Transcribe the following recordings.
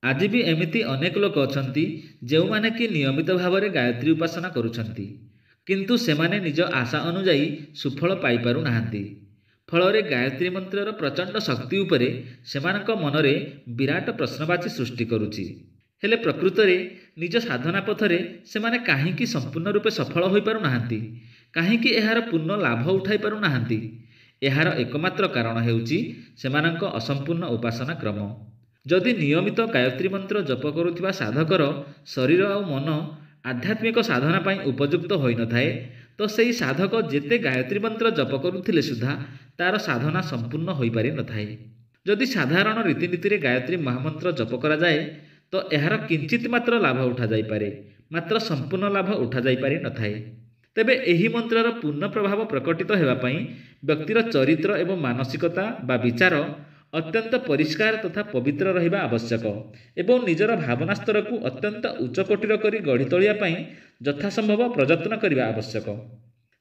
आज भी एमिति अनेक लोक अछंती जेउमाने कि नियमित भाव में गायत्री उपासना करुछंती किंतु सेमाने निज आशा अनुजाई सुफल पाई पारु नाहांती। फल गायत्री मंत्रर प्रचंड शक्ति उपरे सेमानक मनरे विराट प्रश्नवाची सृष्टि करुछि। हेले प्रकृत में निज साधना पथरे सेमाने काहींकि संपूर्ण रूपे सफल होई पारु नाहांती, काहींकि एहार पूर्ण लाभ उठाई पारु नाहांती। एहार एकमात्र कारण हेउछि सेमानक असंपूर्ण उपासना क्रम। जदि नियमित गायत्री मंत्र जप करुथिबा साधकर शरीर आ मन आध्यात्मिक साधना पाई उपयुक्त होई नथाए तो सेही साधक जेते गायत्री मंत्र जप करुथिले सुद्धा तार साधना संपूर्ण होई पारि नथाए। जदि साधारण रीतिनीति रे गायत्री महामंत्र जप करा जाए तो एहार किंचित मात्र लाभ उठा जाई पारे, मात्र संपूर्ण लाभ उठा जाई पारि नथाए। तेबे एही मंत्रर पूर्ण प्रभाव प्रकटित हेबा पई व्यक्तिर चरित्र एवं मानसिकता बा विचार अत्यंत परिष्कार तथा पवित्र रहिबा आवश्यक एवं निजर भावना स्तर को अत्यंत उच्च कोटीर करी गढ़ी तोलिया पई यथासंभव प्रयत्न करने आवश्यक।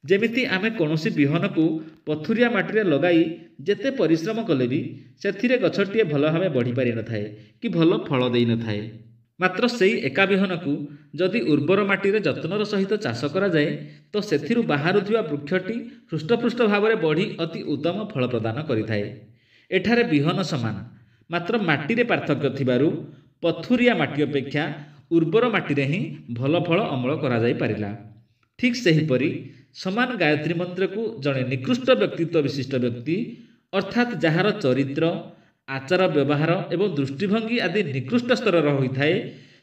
जेमिति आमे कौनसी बिहन को पथुरिया माटी लगाई जेते परिश्रम कले भी सेथिरे गछटिए भल भावे बढ़ी पारि नथाए कि भल फल देई नथाए। मात्र सेई एका बिहन को जदि उर्वर माटी जत्नर सहित चाष करा जाए तो सेथिरु बाहारुथिबा वृक्षटी हृष्टपुष्ट भाव में बढ़ी अति उत्तम फल प्रदान करिथाए। एठारे बिहन समान, मात्र माटी रे पार्थक्य थिबारु पथुरिया माटी अपेक्षा उर्वर माटी रे ही भल फल अमल करा जाई पारिला। ठीक सेहीपरि समान गायत्री मंत्र को जड़े निकृष्ट व्यक्तित्व विशिष्ट व्यक्ति अर्थात जହାର चरित्र आचार व्यवहार एवं दृष्टिभंगी आदि निकृष्ट स्तर होइथाए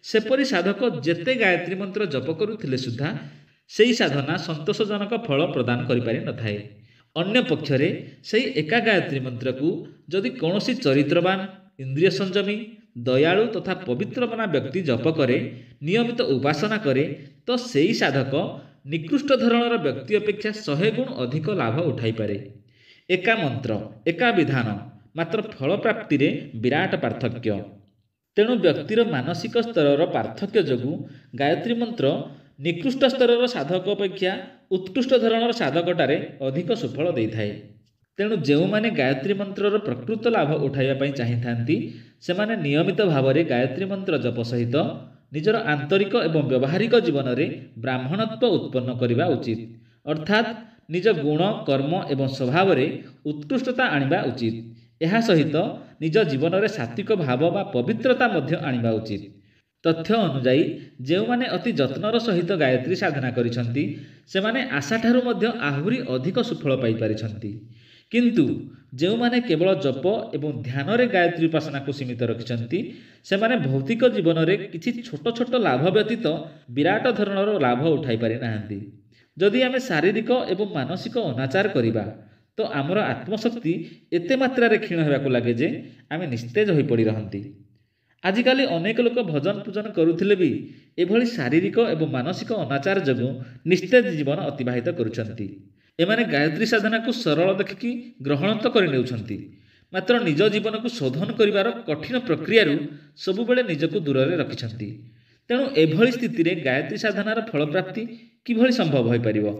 सेपरि साधक जेते गायत्री मंत्र जप करुथिले सुद्धा सेही साधना संतोषजनक फल प्रदान करि पारि नथाए। अन्य पक्षरे सही एका गायत्री मंत्र को जदि कौनसी चरित्रवान इंद्रिय संयमी दयालु तथा पवित्र मना व्यक्ति जप करे नियमित उपासना करे तो सेही साधक निकृष्ट धरणर व्यक्ति अपेक्षा 100 गुण अधिक लाभ उठाई पारे। एका मंत्र एका विधान मात्र फल प्राप्ति रे विराट पार्थक्य। तेणु व्यक्तिर मानसिक स्तर पार्थक्य जोगु गायत्री मंत्र निकृष्ट स्तर साधक अपेक्षा उत्कृष्ट धरणर साधकटारे अधिक सुफल देइथाए। तेणु जेउमाने गायत्री मंत्रर प्रकृत लाभ उठाइबा पई चाहिथांती सेमाने नियमित भाव में गायत्री मंत्र जप सहित निजर आंतरिक एवं व्यवहारिक जीवन में ब्राह्मणत्व उत्पन्न करने उचित, अर्थात निज गुण कर्म एवं स्वभाव में उत्कृष्टता आनिबा उचित। यह सहित निज जीवन में सात्विक भाव बा पवित्रता मध्य आनिबा उचित। तथ्य अनुजाई जेउमाने अति जत्नर सहित गायत्री साधना करिसंती सेमाने आशा ठारू मध्य आहुरी अधिक सुफल पाई पारिसंती, किंतु जेउमाने केवल जप एवं ध्यान रे गायत्री उपासना को सीमित रखिसंती सेमाने भौतिक जीवन में किछि छोट छोट लाभ व्यतीत विराट धरणर लाभ उठाई पारि नाहांती। जदि आमे शारीरिक एवं मानसिक अनाचार करिबा तो आमर आत्मशक्ति एते मात्रा रे क्षीण हेबाकु लागे जे आमे निस्तेज होई पड़ी रहंती। आजिकाली अनेक लोक भजन पूजन करुथिले भी एभली शारीरिक एवं मानसिक अनाचार जोगु निस्तेज जीवन अतिबाहित करुछंती। एमाने गायत्री साधना को सरल देखिकी ग्रहण तो करि नेउछंती, मात्र निज जीवन को शोधन करिवार कठिन प्रक्रिया सबुबेले निजको दूर रे रखिछंती। तेणु एभली स्थिति रे गायत्री साधनार फल प्राप्ति किभली संभव होई परिबो।